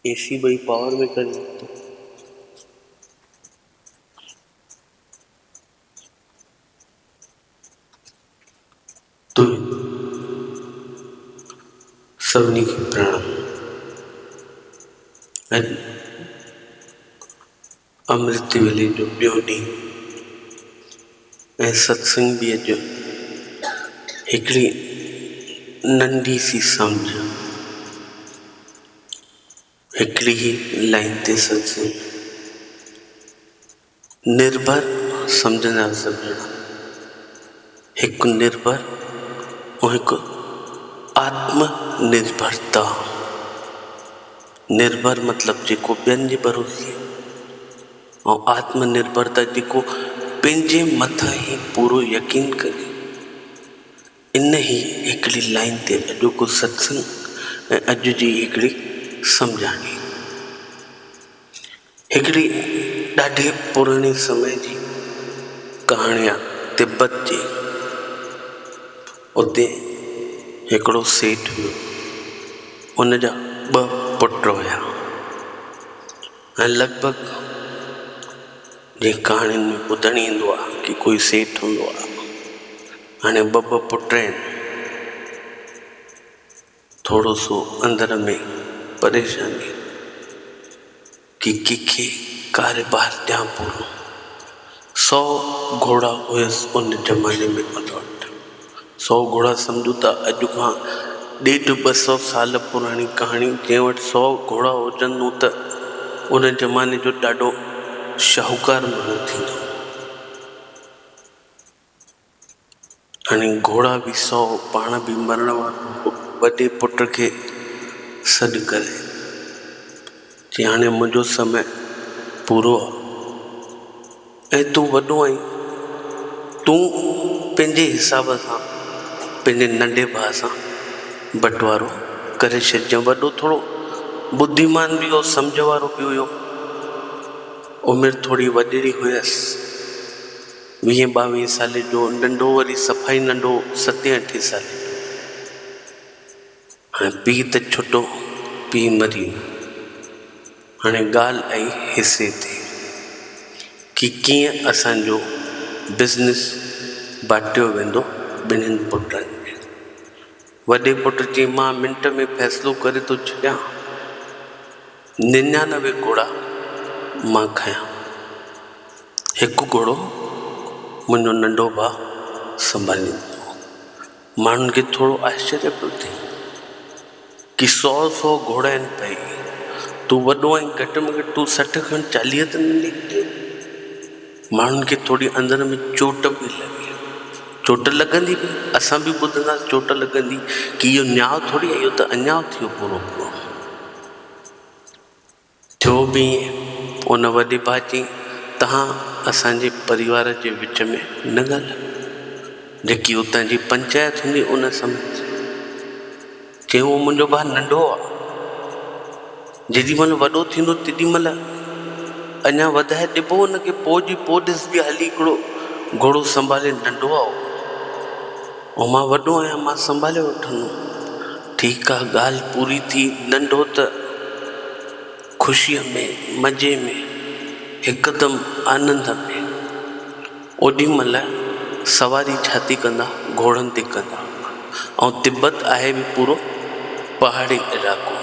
AC भाई power में कर सकते। तो सभिनी खे प्रणाम। अॼु अमृत वेले जो ॿियो ॾींहुं ऐं सत्संग बि अॼु हिकिड़ी नंढी सी सम्झ, हिकिड़ी ही लाइन ते सत्संग। निर्भर सम्झंदा सभु ॼणा, हिकु निर्भर ऐं हिकु आत्मनिर्भरता। निर्भर मतिलबु जेको ॿियनि जे भरोसे, ऐं आत्मनिर्भरता जेको पंहिंजे मथां ई पूरो यकीन करे। इन ही हिकिड़ी लाइन ते अॼोको सत्संग ऐं अॼु जी हिकिड़ी सम्झाणी। हिकिड़ी ॾाढे पुराणे समय जी कहाणी आहे तिब्बत जी। उते हिकिड़ो सेठ हुयो, उन जा 2 पुट हुया ऐं लॻभॻि जे कहाणियुनि में ॿुधणु ईंदो आहे कि कोई सेठ हूंदो आहे, हाणे 2 पुट आहिनि, थोरो सो अंदर में परेशानी कि कंहिंखे कारोबार ॾियां पूरो। 100 घोड़ा हुयसि उन ज़माने में उन वटि। 100 घोड़ा सम्झो था अॼु खां 150-200 साल पुराणी कहाणी। जंहिं वटि 100 घोड़ा हुजनि त उन ज़माने जो ॾाढो शाहूकार माण्हू थींदो। हाणे घोड़ा बि 100, पाण बि मरण वारो। वॾे पुट खे सॾु करे चई हाणे मुंहिंजो समय पूरो आहे ऐं तूं वॾो आहीं, तूं पंहिंजे हिसाब सां पंहिंजे नंढे भाउ सां बंटवारो करे छॾिजांइ। वॾो थोरो बुद्धिमान बि हो, सम्झ वारो बि हुयो। उमिरि थोरी वॾेरी हुयसि, 20-22 साल जो। नंढो वरी सफ़ाई नंढो, 17-18 साल जो। हाणे पीउ त छुटो, पीउ मरी वियो। हाणे ॻाल्हि आई हिसे ते कि कीअं असांजो बिज़नेस बाटियो वेंदो ॿिन्हिनि पुटनि में। वॾे पुट चई मां मिंट में फ़ैसिलो करे थो छॾियां, 99 घोड़ा मां खयां, हिकु घोड़ो मुंहिंजो नंढो भाउ संभालींदो। माण्हुनि खे थोरो आश्चर्य पियो थिए कि 100 घोड़ा आहिनि भई, तूं वॾो आहीं, घटि में घटि तूं 60 खनि 40 त न निकिरे। माण्हुनि खे थोरी अंदर में चोट बि लॻी। चोट लॻंदी बि, असां बि ॿुधंदासीं चोट लॻंदी कि इहो न्याउ थोरी आहे, इहो त अन्याउ थियो पूरो पूरो। थियो बि ईअं। उन वॾे भाउ चई तव्हां असांजे परिवार जे विच में न ॻाल्हायो। जेकी उतां जी पंचायत हूंदी उन समय चई उहो मुंहिंजो भाउ नंढो आहे, जेॾीमहिल वॾो थींदो तेॾीमहिल अञा वधाए ॾिबो हुनखे। पोइ जी पोइ ॾिसबी हली हिकिड़ो घोड़ो संभाले, नंढो आहे ऐं मां वॾो आहियां, मां संभाले वठंदुमि। ठीकु आहे, ॻाल्हि पूरी थी। नंढो त ख़ुशीअ में, मज़े में, हिकदमि आनंद में। ओॾीमहिल सवारी छा थी कंदा, घोड़नि ते कंदा। ऐं तिब्बत आहे बि पूरो पहाड़ी इलाइक़ो,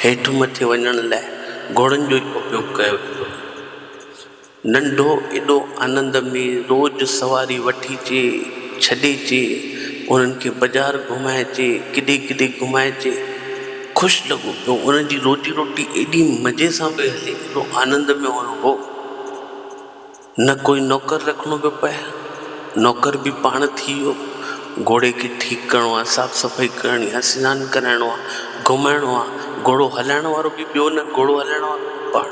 हेठि मथे वञण लाइ घोड़नि जो ई उपयोग कयो वेंदो। नंढो एॾो आनंद में रोज़ सवारी वठी अचे, छॾे अचे, उन्हनि खे बाज़ारि घुमाए अचे, किॾे किॾे घुमाए अचे, ख़ुशि लॻो पियो। उन्हनि जी रोजी रोटी एॾी मज़े सां पई हले, एॾो आनंद में हो। न कोई नौकर रखिणो पियो पए, नौकर बि पाण थी वियो। घोड़े खे ठीकु करिणो आहे, साफ़ सफ़ाई करणी आहे, सनानु कराइणो आहे, घुमाइणो आहे। घोड़ो हलाइण वारो बि ॿियो न, घोड़ो हलाइण वारो पाण।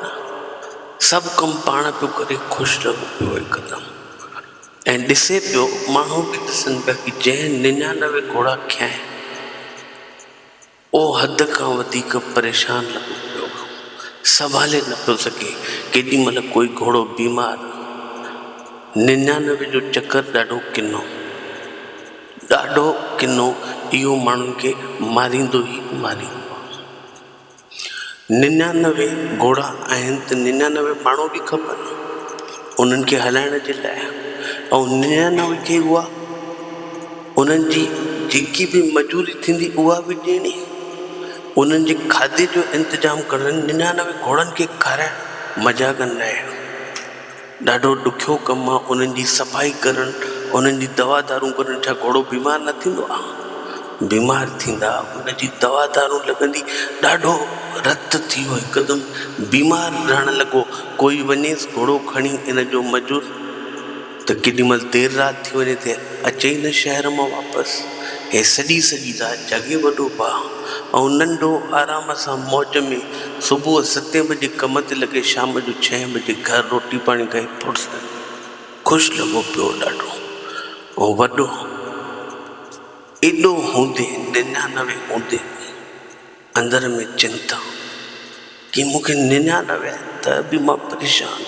सभु कमु पाण पियो करे, ख़ुशि लॻो पियो हिकदमि। ऐं ॾिसे पियो, माण्हू बि ॾिसनि पिया कि जंहिं 99 घोड़ा खयां उहो हद खां वधीक परेशान लॻो पियो, संभाले न पियो सघे। केॾीमहिल कोई घोड़ो बीमार। 99 जो चकर ॾाढो किनो, ॾाढो किनो। इहो माण्हुनि खे मारींदो ई मारींदो। 99 घोड़ा आहिनि त 99 माण्हू बि खपनि उन्हनि खे हलाइण जे लाइ। ऐं 99 खे उहा उन्हनि जी जेकी बि मजूरी थींदी उहा बि ॾियणी, उन्हनि जे खाधे जो इंतज़ाम करणु, 99 घोड़नि खे खाराइण मज़ाक न आहे, ॾाढो ॾुखियो कमु आहे। उन्हनि जी सफ़ाई करणु, उन्हनि जी दवा दारूं करणु। छा घोड़ो बीमार न थींदो आहे? बीमार थींदा, उनजी दवा दारूं लॻंदी, ॾाढो रत थी वियो, हिकदमि बीमार रहणु लॻो। कोई वञेसि घोड़ो खणी इन जो मजूर त केॾीमहिल देरि राति थी वञे त अचे ई न शहर मां वापसि। हे सॼी राति जाॻे वॾो भाउ, ऐं नंढो आराम सां मौज में सुबुह 7 बजे कम ते लॻे, शाम जो 6 बजे घर रोटी पाणी खाई फुर्सत, ख़ुशि लॻो पियो ॾाढो। ऐं वॾो एॾो हूंदे 99 हूंदे अंदर में चिंता कि मूंखे 99 त बि मां परेशान,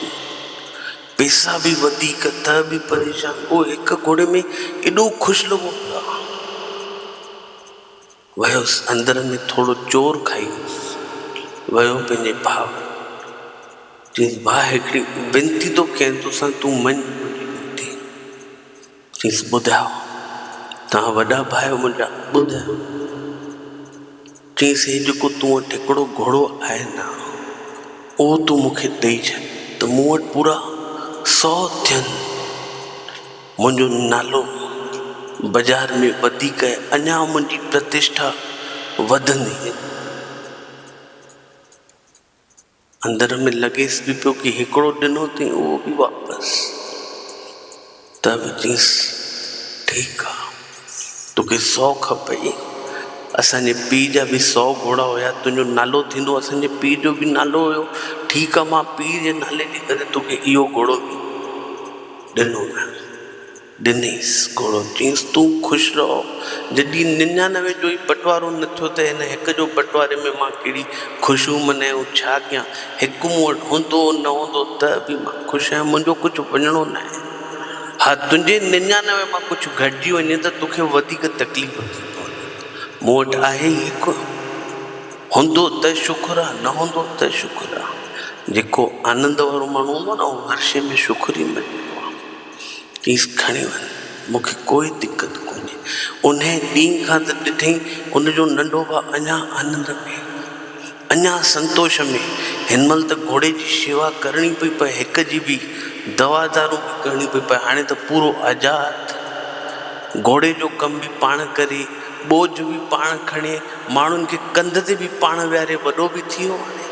पैसा बि वधीक त बि परेशान। उहो हिकु घोड़े में एॾो ख़ुशि लॻो पियो आहे। वयुसि अंदर में थोरो चोर खाई वियो पंहिंजे भाउ, चयईसि भाउ हिकिड़ी विनती थो कयां तोसां, तूं मञ विनती। चयईसि ॿुधायो, तव्हां वॾा भाउ मुंहिंजा, ॿुधायो। चयईसि हे जेको तूं वटि हिकिड़ो घोड़ो आहे न, उहो तूं मूंखे ॾेई छॾ त मूं वटि पूरा 100 थियनि, मुंहिंजो नालो बाज़ार में वधीक आहे, अञा मुंहिंजी प्रतिष्ठा वधंदी। अंदर में लॻेसि बि पियो कि हिकिड़ो ॾिनो अथई उहो बि वापसि। त बि चयईसि ठीकु आहे, तोखे 100 खपई, असांजे पीउ जा बि 100 घोड़ा हुया, तुंहिंजो नालो थींदो, असांजे पीउ जो बि नालो हुयो। ठीकु आहे, मां पीउ जे नाले जे करे तोखे इहो घोड़ो बि ॾिनो न, ॾिनईसि घोड़ो। चयईसि तूं ख़ुशि रहो, जॾहिं 99 जो ई बंटवारो न थियो त हिन हिक जो बंटवारे में मां कहिड़ी ख़ुशियूं मनायूं, छा कयां? हिकु मूं वटि हूंदो न हूंदो त बि मां ख़ुशि आहियां, मुंहिंजो कुझु वञिणो न आहे। हा, तुंहिंजे 99 मां कुझु घटिजी वञे त तोखे वधीक तकलीफ़ थी पवंदी। मूं वटि आहे ई हिकु, हूंदो त शुक्र आहे, न हूंदो त शुक्र आहे। जेको आनंद वारो माण्हू हूंदो न, उहो हर शइ में शुक्र ई मञींदो आहे। चयईसि खणी वञ, मूंखे कोई दिक़त कोन्हे। उन ॾींहं खां त ॾिठई उनजो नंढो भाउ अञा आनंद में, अञा संतोष में। हिन महिल त घोड़े जी शेवा करणी पई पए, हिक जी बि दवा दारू बि करणी पई पए। हाणे त पूरो आज़ादु, घोड़े जो कमु बि पाण करे, बोझ बि पाण खणे, माण्हुनि खे कंध ते बि पाण विहारे, वॾो बि थी वियो। हाणे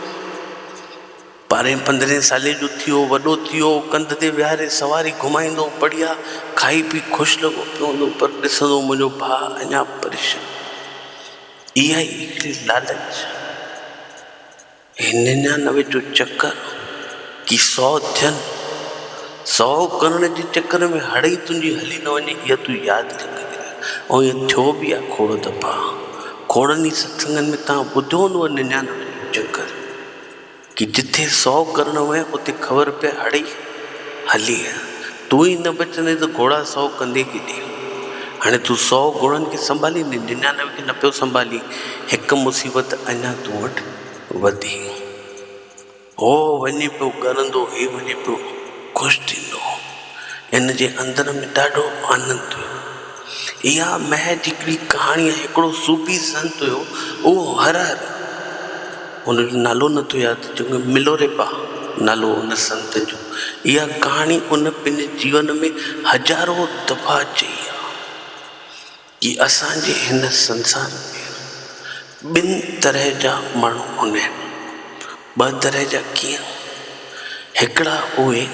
12-15 साले जो थियो, वॾो थियो, कंध ते विहारे सवारी घुमाईंदो, बढ़िया खाई पी ख़ुशि लॻो पियो हूंदो। पर ॾिसंदो मुंहिंजो भाउ अञा परेशान। इहा ई हिकिड़ी लालच, 99 जो चक्कर कि 100 थियनि, 100 करण जे चक्कर में हड़ई तुंहिंजी हली न वञे, इहा तूं यादि रखजे। ऐं इहो थियो बि आहे खोड़ दफ़ा। खोड़नि ई सत्संगनि में तव्हां ॿुधो हूंदो 99 जो चक्कर, कि जिथे 100 करणु वञे उते ख़बर पए हड़ई हली आहे। तूं ई न बचंदे त घोड़ा 100 कंदे केॾे? हाणे तूं 100 घोड़नि खे संभालींदे, 99 खे न पियो संभाली। हिकु मुसीबत अञा तूं वटि वधी, हो वञे पियो ॻरंदो, हे वञे पियो ख़ुशि थींदो। इन जे अंदर में ॾाढो आनंद हुयो। इहा महज हिकिड़ी कहाणी आहे। हिकिड़ो सूफ़ी संत हुयो, उहो हर उनजो नालो नथो यादि, चङो मिलोरेपा नालो उन संत जो। इहा कहाणी उन पंहिंजे जीवन में हज़ारों दफ़ा चई आहे कि असांजे हिन संसार में 2 तरह जा माण्हू हूंदा आहिनि। 2 तरह जा कीअं? हिकिड़ा उहे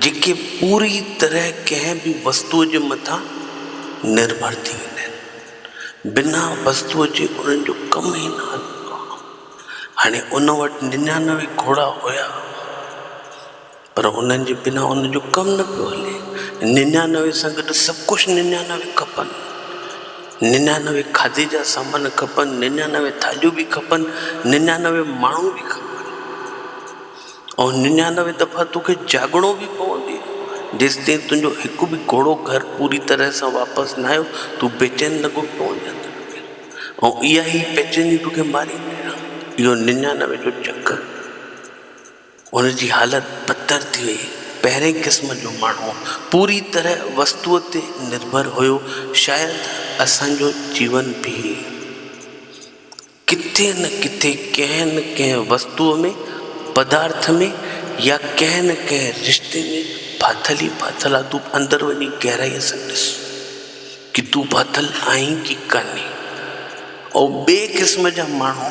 जेके पूरी तरह कंहिं बि वस्तुअ जे मथां निर्भर थी वेंदा आहिनि, बिना वस्तुअ जे उन्हनि जो कमु ई न हलंदो आहे। हाणे उन वटि 99 घोड़ा हुया, पर उन्हनि जे बिना उनजो कमु न पियो हले। 99 सां गॾु सभु कुझु 99 खपनि, 99 खाधे जा सामान खपनि, 99 थालियूं बि खपनि, 99 माण्हू बि खपनि। ऐं 99 दफ़ा तोखे जाॻणो बि पवंदी, जेसि ताईं तुंहिंजो हिकु बि घोड़ो घर पूरी तरह सां वापसि न आयो, तूं बेचैन लॻो पियो वञे। ऐं इहा ई बेचैनी तोखे मारींदी आहे। इहो 99 जो चक्कर, उनजी हालत बदतर थी वई। पहिरें क़िस्म जो माण्हू पूरी तरह वस्तुअ ते निर्भर हुयो। शायदि असांजो जीवन भी किथे न किथे कंहिं न कंहिं वस्तुअ में, पदार्थ में या कंहिं न कंहिं रिश्ते में फाथल ई फाथल आहे। तूं अंदरि वञी गहराईअ सां ॾिस कि तूं फाथल आहीं कि कान्हे। ऐं ॿिए क़िस्म जा माण्हू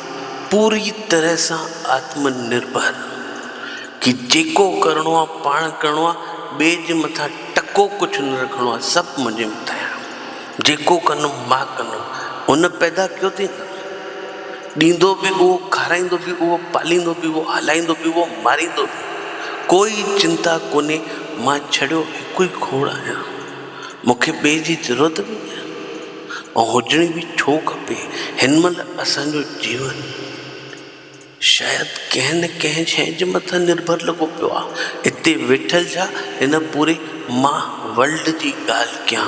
पूरी तरह सां आत्मनिर्भर, कि जेको करिणो आहे पाण करिणो आहे, ॿिए जे मथां टको कुझु न रखिणो आहे, सभु मुंहिंजे मथां आहे, जेको कंदुमि मां कंदुमि। उन पैदा कयो अथई न, ॾींदो बि उहो, खाराईंदो बि उहो, पालींदो बि उहो, हलाईंदो बि उहो, मारींदो बि। कोई चिंता कोन्हे, मां छड़ियो हिकु ई खोड़ आहियां, मूंखे ॿिए जी ज़रूरत बि न, ऐं हुजणी बि छो खपे। हिन महिल असांजो जीवन शायदि कंहिं न कंहिं शइ जे मथां निर्भर लॻो पियो आहे। हिते वेठल छा हिन पूरे मां वर्ल्ड जी ॻाल्हि कयां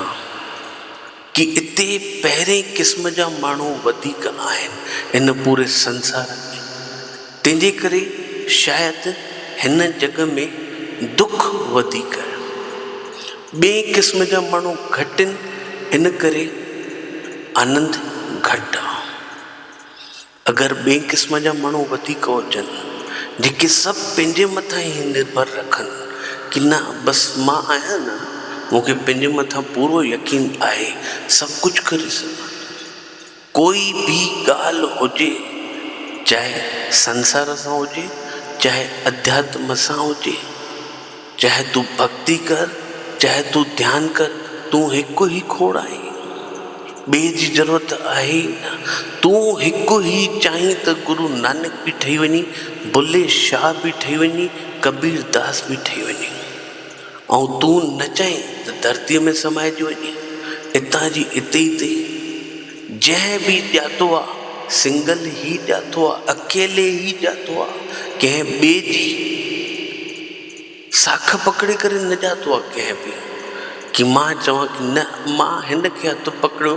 कि हिते पहिरें क़िस्म जा माण्हू वधीक आहिनि हिन पूरे संसार में। तंहिंजे करे शायदि हिन जग में दुख वधीक आहे। ॿिए क़िस्म जा माण्हू घटि आहिनि, इन करे आनंद घटि आहे। अगरि ॿिए क़िस्म जा माण्हू वधीक हुजनि, जेके सभु पंहिंजे मथां ई निर्भर रखनि कि न बसि मां आहियां न, मूंखे पंहिंजे मथां पूरो यकीन आहे, सभु कुझु करे सघां। कोई बि ॻाल्हि हुजे, चाहे संसार सां हुजे, चाहे अध्यात्म सां हुजे, चाहे तूं भक्ति कर, चाहे तूं ध्यानु कर, तूं हिकु ई खोड़ आहीं, ॿिए जी ज़रूरत आहे ई न। तूं हिकु ई चाहीं त गुरु नानक बि ठही वञी, बुल्ले शाह बि ठही वञी, कबीर दास बि ठही वञी, ऐं तूं न चाहीं त धरतीअ में समाइजी वञे, हितां जी हिते ई ते। जंहिं बि ॼातो आहे सिंगल ई ॼातो आहे, अकेले ई ॼातो आहे, कंहिं ॿिए जी साख पकड़े करे न ॼातो आहे कंहिं बि, कि मां चवां कि न मां हिन खे हथु पकड़ियो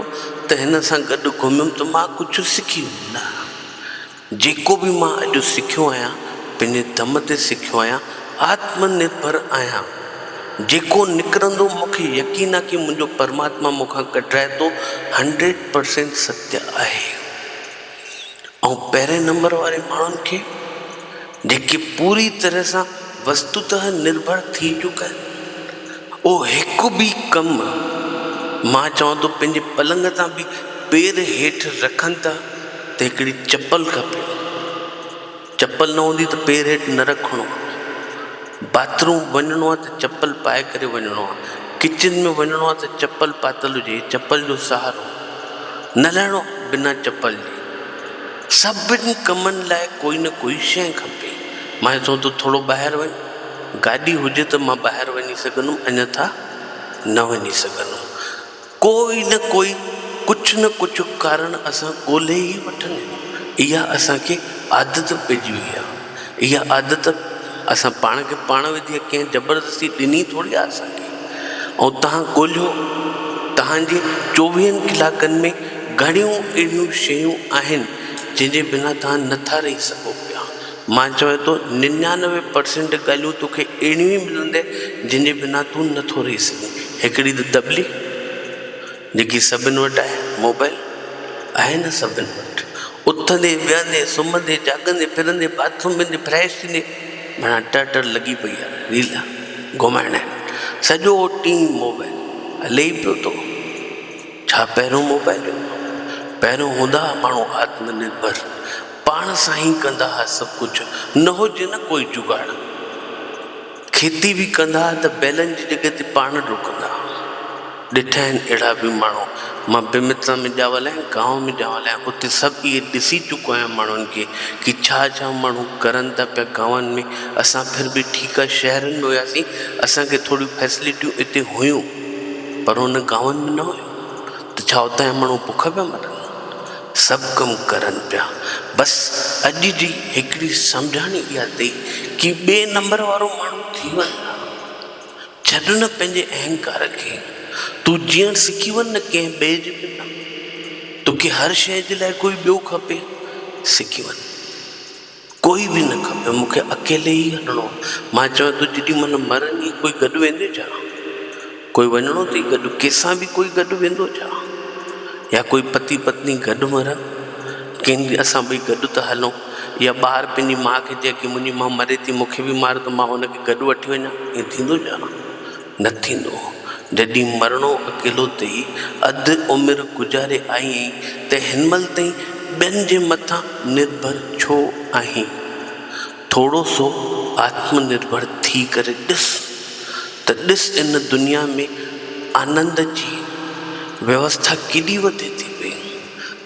त हिन सां गॾु घुमियुमि त मां कुझु सिखी। न, जेको बि मां अॼु सिखियो आहियां पंहिंजे दम ते सिखियो आहियां, आत्मनिर्भर आहियां। जेको निकिरंदो मूंखे यकीन आहे कि मुंहिंजो परमात्मा मूंखां कढाए थो, 100% सत्य आहे। ऐं पहिरें नंबर वारे माण्हुनि खे जेके पूरी तरह सां वस्तुतः निर्भर थी चुका आहिनि, उहो हिकु बि कमु मां चवां थो पंहिंजे पलंग तां बि पेर हेठि रखनि था त हिकिड़ी चपल खपे। चपल न हूंदी त पेर हेठि न रखिणो आहे। बाथरूम वञिणो आहे त चपल पाए करे वञिणो आहे, किचन में वञिणो आहे त चपल पातल हुजे, चपल जो सहारो, न लहिणो बिना चपल जे। सभिनी कमनि लाइ कोई न कोई शइ खपे। मां चवां थो थोरो ॿाहिरि वञ, गाॾी हुजे त मां ॿाहिरि वञी सघंदुमि, अन्यथा न वञी सघंदुमि। कोई न कोई कुझु न कुझु कारण असां ॻोल्हे ई वठंदा आहियूं। इहा असांखे आदत पइजी वई आहे। इहा आदत असां पाण खे पाण विधी आहे, कंहिं ज़बरदस्ती ॾिनी थोरी आहे असांखे। ऐं तव्हां ॻोल्हियो, तव्हांजे 24 कलाकनि में घणियूं अहिड़ियूं शयूं आहिनि जंहिंजे बिना तव्हां नथा रही सघो पिया। मां चवां थो 99% ॻाल्हियूं तोखे अहिड़ियूं ई मिलंदे जंहिंजे बिना तूं नथो रही सघे। हिकिड़ी त दॿली जेकी सभिनि वटि आहे, मोबाइल आहे न सभिनि वटि, उथंदे विहंदे सुम्हंदे जाॻंदे फिरंदे बाथरूम में फ्रेश थींदे माना टर लॻी पई आहे, रील घुमाइणा आहिनि, सॼो ॾींहुं मोबाइल हले ई पियो थो। छा पहिरियों मोबाइल हुयो? पहिरियों हूंदा हुआ माण्हू आत्मनिर्भर, पाण सां ई कंदा हुआ सभु कुझु, न हुजे न कोई जुगाड़। खेती बि कंदा हुआ त बैलनि जी जॻह ते पाण डुकंदा हुआ। ॾिठा आहिनि अहिड़ा बि माण्हू। मां बेमित्र में ॼावल आहियां, गांव में ॼावल आहियां, उते सभु इहे ॾिसी चुको आहियां माण्हुनि खे कि छा छा माण्हू करनि था पिया गांवनि में। असां फिर बि ठीकु आहे, शहरनि में हुयासीं, असांखे थोरियूं फैसिलिटियूं हिते हुयूं, पर हुन गांवनि में न हुयूं। त छा उतां जा माण्हू बुख पिया मरनि? सभु कमु करनि पिया। बसि अॼु जी हिकिड़ी सम्झाणी इहा अथई कि ॿिए नंबर वारो माण्हू थी वञ, छॾ न पंहिंजे अहंकार खे। तूं जीअण सिखी वञ न कंहिं ॿिए जे बिना। तोखे हर शइ जे लाइ कोई ॿियो खपे, सिखी वञ। कोई बि न खपे, मूंखे अकेले ई हलणो। मां चवां तूं जेॾी महिल मरंदी कोई गॾु वेंदे छा? कोई वञिणो अथई गॾु? कंहिंसां बि कोई गॾु वेंदो छा? या कोई पति पत्नी गॾु मरनि, कंहिं असां ॿई गॾु था हलूं? या ॿार पंहिंजी माउ खे चए की मुंहिंजी माउ मरे थी, मूंखे बि मार त मां हुनखे गॾु वठी वञा, ईअं थींदो छा? न थींदो। जॾहिं मरणो अकेलो अथई, अधु उमिरि गुज़ारे आई आहीं, त हिन महिल ताईं ॿियनि जे मथां निर्भर छो आहीं? थोरो सो आत्मनिर्भर थी करे ॾिस त ॾिस इन दुनिया में आनंद जी व्यवस्था केॾी वधे थी पई।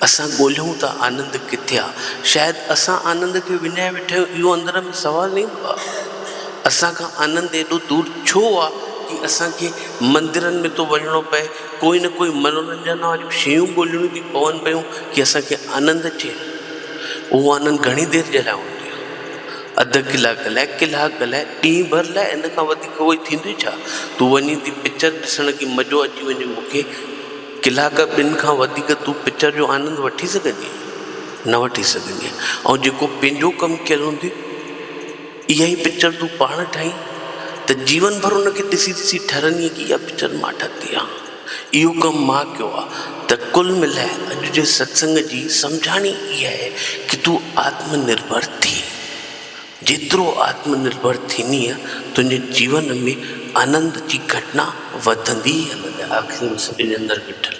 असां ॻोल्हियूं था आनंद किथे आहे। शायदि असां आनंद खे विञाए वेठा आहियूं, इहो अंदर में सुवालु ईंदो आहे। असांखां आनंद एॾो दूर छो आहे कि असांखे मंदरनि में थो वञिणो पए, कोई न कोई मनोरंजन वारियूं शयूं ॻोल्हिणियूं थी पवनि पियूं कि असांखे आनंद अचे। उहो आनंद घणी देरि जे लाइ हूंदी आहे? अधु कलाक लाइ, कलाक लाइ, ॾींहुं भर लाइ, इन खां वधीक उहो थींदी छा? तूं वञी थी पिक्चर ॾिसण की मज़ो अची वञे मूंखे, कलाक ॿिनि खां वधीक तूं पिक्चर जो आनंद वठी सघंदी? न वठी सघंदी। ऐं जेको पंहिंजो कमु कयलु हूंदी, इहा ई पिक्चर तूं पाण ठाहीं त जीवन भर उनखे ॾिसी ॾिसी ठरंदी की इहा पिक्चर मां ठाही आहे, इहो कमु मां कयो आहे। त कुल मिलाए अॼु जे सत्संग जी सम्झाणी इहा आहे कि तूं आत्मनिर्भर थी। जेतिरो आत्मनिर्भर थींदीअ, तुंहिंजे जीवन में आनंद जी घटना वधंदी हलंदी। आख़िरी में सभिनी जे अंदरि बीठल